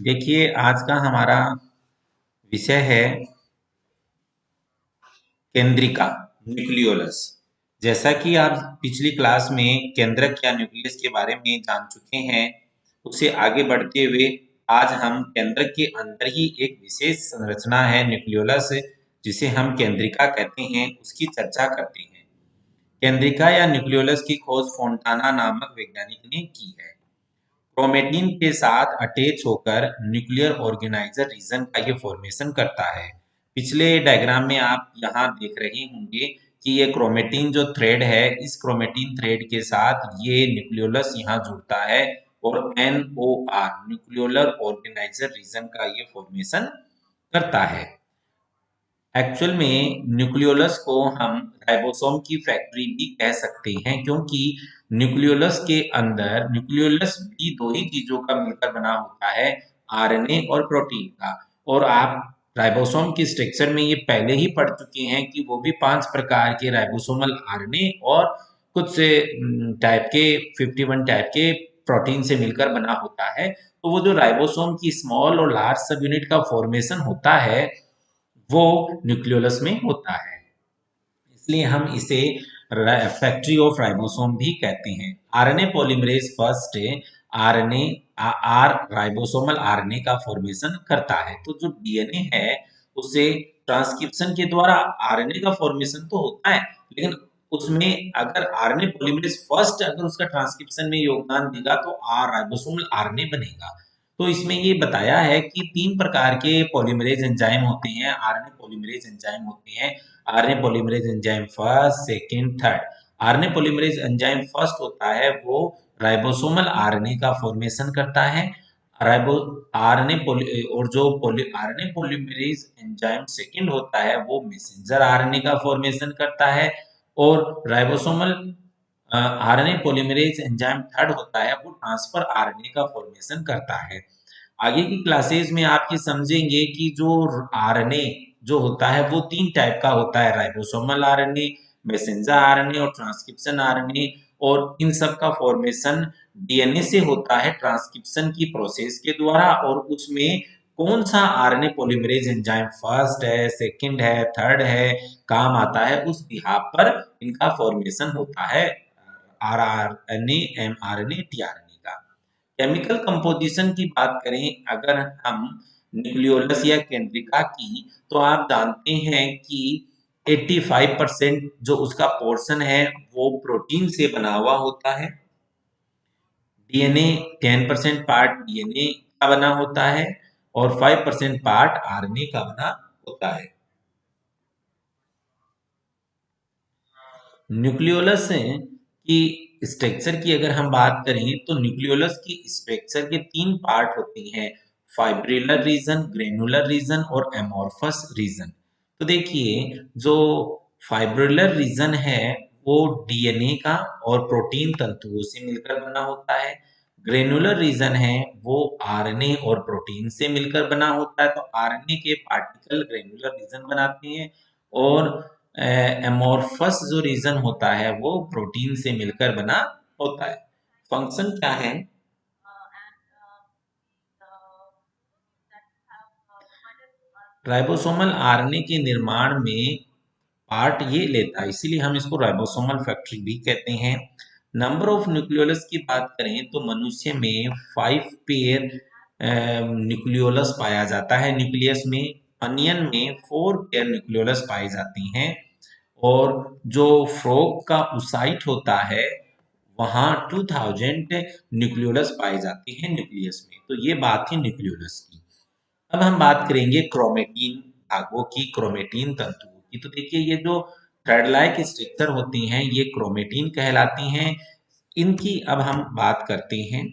देखिए आज का हमारा विषय है केंद्रिका न्यूक्लियोलस। जैसा कि आप पिछली क्लास में केंद्रक या न्यूक्लियस के बारे में जान चुके हैं, उससे आगे बढ़ते हुए आज हम केंद्रक के अंदर ही एक विशेष संरचना है न्यूक्लियोलस, जिसे हम केंद्रिका कहते हैं, उसकी चर्चा करते हैं। केंद्रिका या न्यूक्लियोलस की खोज फोंटाना नामक वैज्ञानिक ने की है। क्रोमेटिन के साथ अटैच होकर न्यूक्लियर ऑर्गेनाइजर रीजन का ये फॉर्मेशन करता है। पिछले डायग्राम में आप यहाँ देख रहे होंगे कि ये क्रोमेटिन जो थ्रेड है, इस क्रोमेटिन थ्रेड के साथ ये न्यूक्लियोलस यहाँ जुड़ता है और NOR न्यूक्लियोलर ऑर्गेनाइजर रीजन का ये फॉर्मेशन करता है। एक्चुअल में न्यूक्लियोलस को हम राइबोसोम की फैक्ट्री भी कह सकते हैं, क्योंकि न्यूक्लियोलस के अंदर न्यूक्लियोलस भी दो ही चीजों का मिलकर बना होता है, आरएनए और प्रोटीन का। और आप राइबोसोम की स्ट्रक्चर में ये पहले ही पढ़ चुके हैं कि वो भी 5 प्रकार के राइबोसोमल आरएनए और कुछ से टाइप के 51 टाइप के प्रोटीन से मिलकर बना होता है। तो वो जो राइबोसोम की स्मॉल और लार्ज सब यूनिट का फॉर्मेशन होता है, वो न्यूक्लियोलस में होता है। इसलिए हम इसे फैक्ट्री ऑफ राइबोसोम भी कहते हैं। RNA polymerase first RNA or ribosomal RNA का फॉर्मेशन करता है। तो जो डीएनए है उसे ट्रांसक्रिप्शन के द्वारा आरएनए का फॉर्मेशन तो होता है, लेकिन उसमें अगर आरएनए पॉलीमरेज फर्स्ट अगर उसका ट्रांसक्रिप्शन में योगदान देगा तो आर राइबोसोमल आरएनए बनेगा। तो इसमें ये बताया है कि 3 प्रकार के पॉलीमरेज एंजाइम होते हैं, आरएनए पॉलीमरेज एंजाइम होते हैं। RNA polymerase enzyme first, second, third. RNA polymerase enzyme first होता है, वो राइबोसोमल आरएनए का फॉर्मेशन करता है। राइबो आरएनए पॉली और जो आरएनए पॉलीमरेज एंजाइम सेकंड होता है, वो मैसेंजर आरएनए का फॉर्मेशन करता है। और ribosomal RNA polymerase enzyme third होता है, वो ट्रांसफर आरएनए का फॉर्मेशन करता है। आगे की क्लासेस में आप ये समझेंगे कि जो आरएनए जो होता है वो 3 टाइप का होता है, राइबोसोमल आरएनए, मैसेंजर आरएनए और ट्रांसक्रिप्शन आरएनए। और इन सब का फॉर्मेशन डीएनए से होता है ट्रांसक्रिप्शन की प्रोसेस के द्वारा। और उसमें कौन सा आरएनए पॉलीमरेज एंजाइम फर्स्ट है, सेकंड है, थर्ड है, काम आता है, उस बिहाफ पर इनका फॉर्मेशन होता है, आरआरएनए, एमआरएनए, टीआरएनए का। केमिकल कंपोजिशन की बात करें अगर हम न्यूक्लियोलस या केंद्रिका की, तो आप जानते हैं कि 85% जो उसका पोर्शन है वो प्रोटीन से बना हुआ होता है। डीएनए 10% पार्ट डीएनए का बना होता है और 5% पार्ट आरएनए का बना होता है। न्यूक्लियोलस की स्ट्रक्चर की अगर हम बात करें तो न्यूक्लियोलस की स्ट्रक्चर के 3 पार्ट होते हैं, फाइब्रिलर रीजन, ग्रेनुलर रीजन और एमोर्फस रीजन। तो देखिए जो फाइब्रिलर रीजन है वो डीएनए का और प्रोटीन तंतुओं से मिलकर बना होता है। ग्रेनुलर रीजन है वो आरएनए और प्रोटीन से मिलकर बना होता है, तो आरएनए के पार्टिकल ग्रेनुलर रीजन बनाते हैं। और एमोर्फस जो रीजन होता है वो प्रोटीन से मिलकर बना होता है। फंक्शन क्या है? राइबोसोमल आरएनए के निर्माण में पार्ट ये लेता है, इसीलिए हम इसको राइबोसोमल फैक्ट्री भी कहते हैं। नंबर ऑफ न्यूक्लियोलस की बात करें तो मनुष्य में 5 पेयर न्यूक्लियोलस पाया जाता है न्यूक्लियस में। अनियन में 4 पेयर न्यूक्लियोलस पाई जाती हैं। और जो फ्रॉग का ओसाइट होता है वहाँ 2000 न्यूक्लियोलस पाए जाते हैं न्यूक्लियस में। तो ये बात थी न्यूक्लियोलस की। अब हम बात करेंगे क्रोमेटिन धागों की, क्रोमेटिन तंतुओं की। तो देखिए ये जो थ्रेड लाइक स्ट्रक्चर होती हैं ये क्रोमेटिन कहलाती हैं। इनकी अब हम बात करते हैं।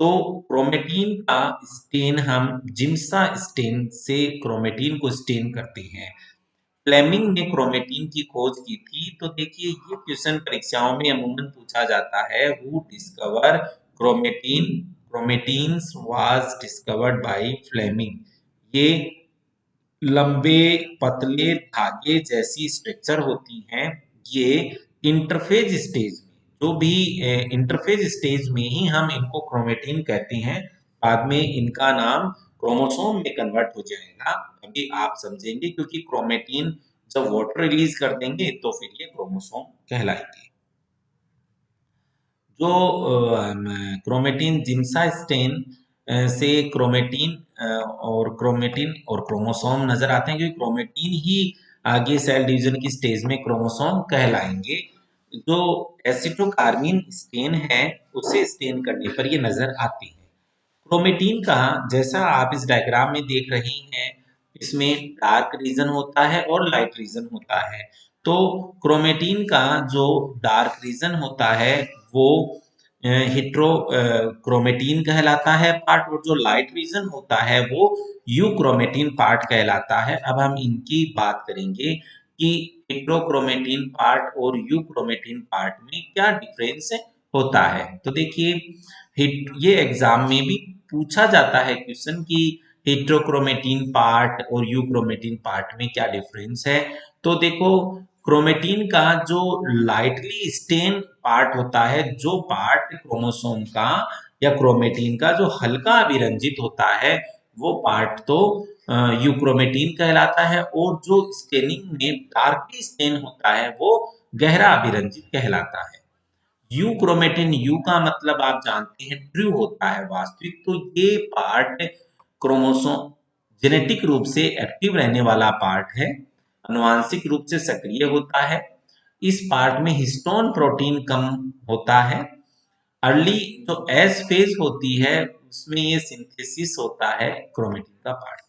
तो क्रोमेटिन का स्टेन हम जिम्सा स्टेन से क्रोमेटिन को स्टेन करते हैं। फ्लेमिंग ने क्रोमेटिन की खोज की थी। तो देखिए ये क्वेश्चन परीक्षाओं में अमूमन पूछा जाता है, who discover chromatin, chromatins was discovered by Flemming. ये लंबे पतले धागे जैसी स्ट्रक्चर होती हैं। ये इंटरफेज स्टेज में जो भी इंटरफेज स्टेज में ही हम इनको क्रोमेटिन कहते हैं। बाद में इनका नाम क्रोमोसोम में कन्वर्ट हो जाएगा। अभी आप समझेंगे, क्योंकि क्रोमेटिन जब वाटर रिलीज कर देंगे तो फिर ये क्रोमोसोम कहलाएंगे। जो क्रोमेटिन जिम्सास्टेन से क्रोमेटिन और क्रोमोसोम नजर आते हैं, क्योंकि क्रोमेटिन ही आगे सेल डिवीजन की स्टेज में क्रोमोसोम कहलाएंगे। जो एसिटोकार्बीन स्टेन है उसे स्टेन करने पर ये नजर आते हैं। क्रोमेटिन का, जैसा आप इस डायग्राम में देख रहे हैं, इसमें डार्क रीजन होता है और लाइट रीजन होता है। तो क्रोमेटिन का जो डार्क रीजन होता है वो हिट्रो क्रोमेटिन कहलाता है पार्ट, और जो लाइट रीजन होता है वो यू क्रोमेटिन पार्ट कहलाता है। अब हम इनकी बात करेंगे कि हिट्रोक्रोमेटिन पार्ट और यू क्रोमेटिन पार्ट में क्या डिफरेंस होता है। तो देखिए, हिट ये एग्जाम में भी पूछा जाता है क्वेश्चन कि हेट्रोक्रोमेटिन पार्ट और यूक्रोमेटिन पार्ट में क्या डिफरेंस है। तो देखो, क्रोमेटिन का जो लाइटली स्टेन पार्ट होता है, जो पार्ट क्रोमोसोम का या क्रोमेटिन का जो हल्का अभिरंजित होता है, वो पार्ट तो यूक्रोमेटिन कहलाता है, और जो स्टेनिंग में डार्कली स्टेन होता है वो गहरा अभिरंजित कहलाता है। यू क्रोमेटिन, यू का मतलब आप जानते हैं ट्रू होता है, वास्तविक। तो ये पार्ट क्रोमोसोम जेनेटिक रूप से एक्टिव रहने वाला पार्ट है, अनुवांशिक रूप से सक्रिय होता है। इस पार्ट में हिस्टोन प्रोटीन कम होता है। अर्ली जो एस फेज होती है उसमें ये सिंथेसिस होता है क्रोमेटिन का पार्ट।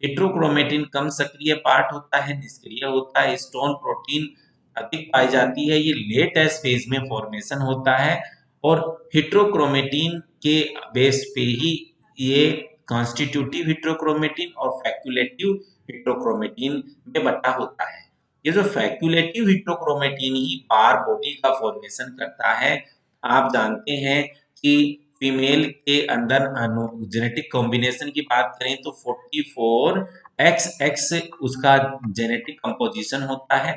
हेट्रोक्रोमेटिन कम सक्रिय पार्ट होता है, निष्क्रिय होता है। स्टोन प्रोटीन अधिक पाई जाती है, ये लेट एस फेज में फॉर्मेशन होता है, और हेट्रोक्रोमेटिन के बेस पे ही ये कॉन्स्टिट्यूटिव हेट्रोक्रोमेटिन और फैक्युलेटिव हेट्रोक्रोमेटिन में बटा होता है। ये जो फैक्युलेटिव हेट्रोक्रोमेटिन ही बार बॉडी का फॉर्मेशन करता है। आप जानते हैं कि फीमेल के अंदर जेनेटिक कॉम्बिनेशन की बात करें तो 44 XX उसका जेनेटिक कंपोजिशन होता है,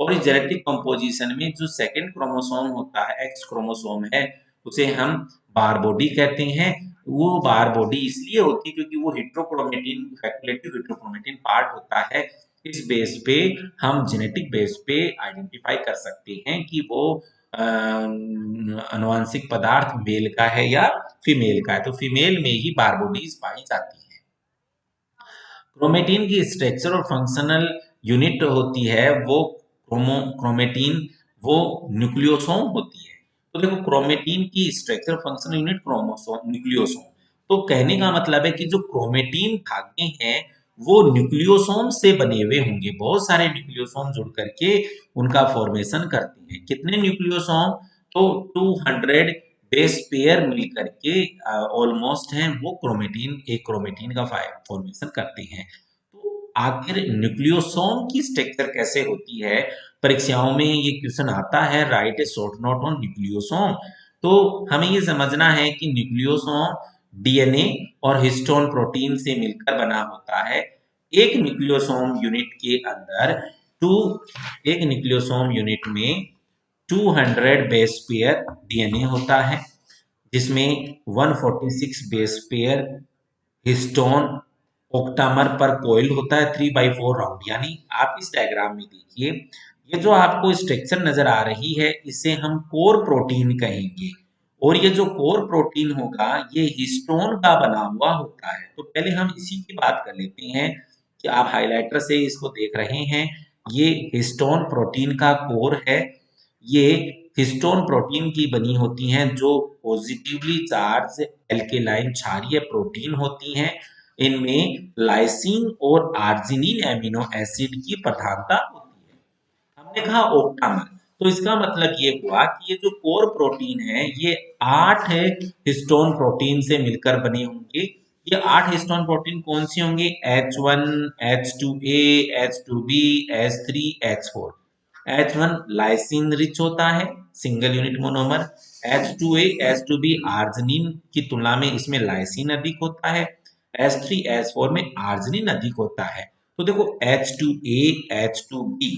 और इस जेनेटिक कंपोजिशन में जो सेकंड क्रोमोसोम होता है, एक्स क्रोमोसोम है, उसे हम बार बॉडी कहते हैं। वो बार बॉडी इसलिए होती है क्योंकि वो हेट्रोक्रोमेटिन, फैक्युलेटिव हेट्रोक्रोमेटिन पार्ट होता है। इस बेस पे हम जेनेटिक बेस पे आइडेंटिफाई कर सकते हैं कि वो अनुवांशिक पदार्थ मेल का है या फीमेल का है। तो फीमेल में ही बार बॉडीज पाई जाती है। क्रोमेटिन की स्ट्रक्चर और फंक्शनल यूनिट होती है वो क्रोमेटिन वो न्यूक्लियोसोम होती है। तो देखो, क्रोमेटिन की structure functional unit chromosome nucleosome. तो कहने का मतलब है कि जो क्रोमेटिन धागे हैं वो न्यूक्लियोसोम से बने हुए होंगे, बहुत सारे न्यूक्लियोसोम जुड़ करके उनका फॉर्मेशन करते हैं। कितने न्यूक्लियोसोम? तो 200 बेस पेयर मिल करके ऑलमोस्ट हैं, वो क्रोमेटिन, एक क्रोमेटिन का फॉर्मेशन करते हैं। तो आखिर न्यूक्लियोसोम की स्ट्रक्चर कैसे होती है? परीक्षाओं में ये क्वेश्चन आता है, right A short note on nucleosome. तो हमें ये समझना है कि न्यूक्लियोसोम डीएनए और हिस्टोन प्रोटीन से मिलकर बना होता है। एक न्यूक्लियोसोम यूनिट के अंदर टू एक न्यूक्लियोसोम यूनिट में 200 बेस पेयर डीएनए होता है, जिसमें 146 बेस पेयर हिस्टोन ओक्टामर पर कोइल होता है 3/4 राउंड। यानी आप इस डायग्राम में देखिए, ये जो आपको स्ट्रक्चर नजर आ रही है इसे हम कोर प्रोटीन कहेंगे, और ये जो कोर प्रोटीन होगा ये हिस्टोन का बना हुआ होता है। तो पहले हम इसी की बात कर लेते हैं कि आप हाइलाइटर से इसको देख रहे हैं, ये हिस्टोन प्रोटीन का कोर है। ये हिस्टोन प्रोटीन की बनी होती हैं जो पॉजिटिवली चार्ज एल्केलाइन क्षारीय प्रोटीन होती हैं। इनमें लाइसिन और आर्जिनिन एमिनो एसिड की प्रधानता होती है। हमने कहा ओक्टामर, तो इसका मतलब ये हुआ कि ये जो कोर प्रोटीन है ये 8 हिस्टोन प्रोटीन से मिलकर बने होंगे। ये 8 हिस्टोन प्रोटीन कौन से होंगे? H1, H2A, H2B, H3, H4। H1 lysine rich होता है, single unit monomer. H2A, H2B arginine की तुलना में इसमें लाइसिन अधिक होता है। H3, H4 में आर्जिनिन अधिक होता है। तो देखो, H2A, H2B,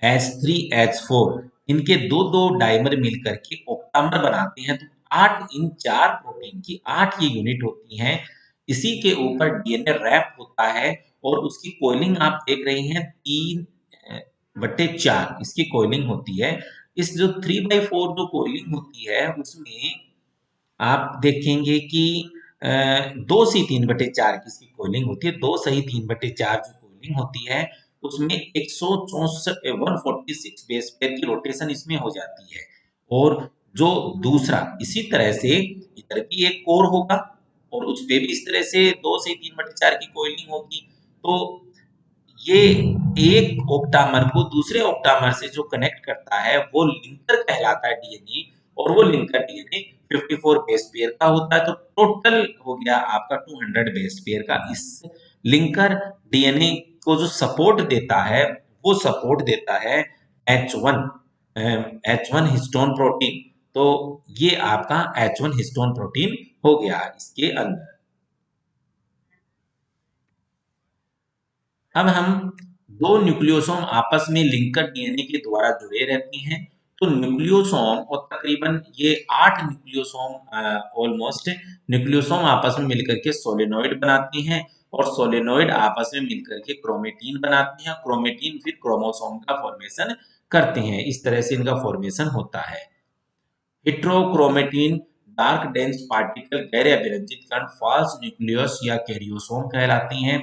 H3, H4 इनके दो दो डाइमर मिलकर के ऑक्टामर बनाते हैं। तो 8 इन 4 प्रोटीन की 8 ये यूनिट होती हैं। इसी के ऊपर डीएनए रैप होता है और उसकी कॉइलिंग आप देख रहे हैं 3/4 इसकी कॉइलिंग होती है। इस जो 3/4 जो कॉइलिंग होती है उसमें आप देखेंगे कि 2 से 3/4 की इसकी कॉइलिंग होती है। 2 सही 3/4 जो कॉइलिंग होती है उसमें 146 बेस पेयर की रोटेशन इसमें हो जाती है। और जो दूसरा इसी तरह से इधर भी एक कोर होगा और उस पे भी इस तरह से 2 से 3/4 की कॉइलिंग होगी। तो ये एक ऑक्टामर को दूसरे ऑक्टामर से जो कनेक्ट करता है वो लिंकर कहलाता है डीएनए। और वो लिंकर डीएनए 54 बेस पेयर का होता है। तो टोटल हो गया आपका 200 बेस पेयर का। इस लिंकर डीएनए को जो सपोर्ट देता है वो सपोर्ट देता है H1 H1 हिस्टोन प्रोटीन। तो ये आपका H1 हिस्टोन प्रोटीन हो गया इसके अंदर। अब हम दो न्यूक्लियोसोम आपस में लिंकर डीएनए के द्वारा जुड़े रहते हैं। तो न्यूक्लियोसोम और तकरीबन ये 8 न्यूक्लियोसोम ऑलमोस्ट न्यूक्लियोसोम आपस में मिलकर के सोलेनॉइड बनाते हैं और सोलेनॉइड आपस में मिलकर के क्रोमेटीन बनाते हैं। क्रोमेटीन फिर क्रोमोसोम का फॉर्मेशन करते हैं। इस तरह से इनका फॉर्मेशन होता है। हेट्रोक्रोमेटिन डार्क डेंस पार्टिकल गैर अभिरंजित कण फॉल्स न्यूक्लियस या कैरियोसोम कहलाती हैं।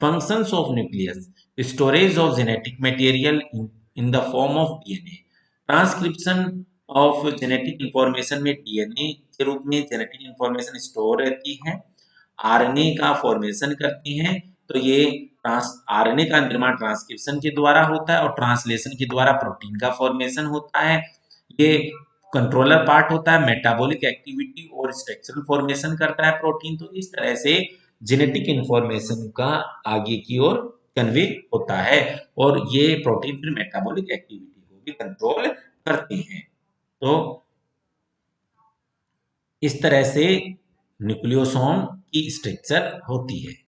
Functions of nucleus storage of genetic material in the form of DNA. Transcription of genetic information में डीएनए के रूप में जेनेटिक इंफॉर्मेशन स्टोर रहती है। आरएनए का फॉर्मेशन करती हैं। तो ये आरएनए का निर्माण ट्रांसक्रिप्शन के द्वारा होता है और ट्रांसलेशन के द्वारा प्रोटीन का फॉर्मेशन होता है। ये कंट्रोलर पार्ट होता है। मेटाबॉलिक एक्टिविटी और स्ट्रक्चरल फॉर्मेशन करता है प्रोटीन। तो इस तरह से जेनेटिक इंफॉर्मेशन का आगे की ओर कन्वे होता है और ये प्रोटीन फिर मेटाबॉलिक एक्टिविटी को भी कंट्रोल करते हैं। तो इस तरह से न्यूक्लियोसोम की स्ट्रक्चर होती है।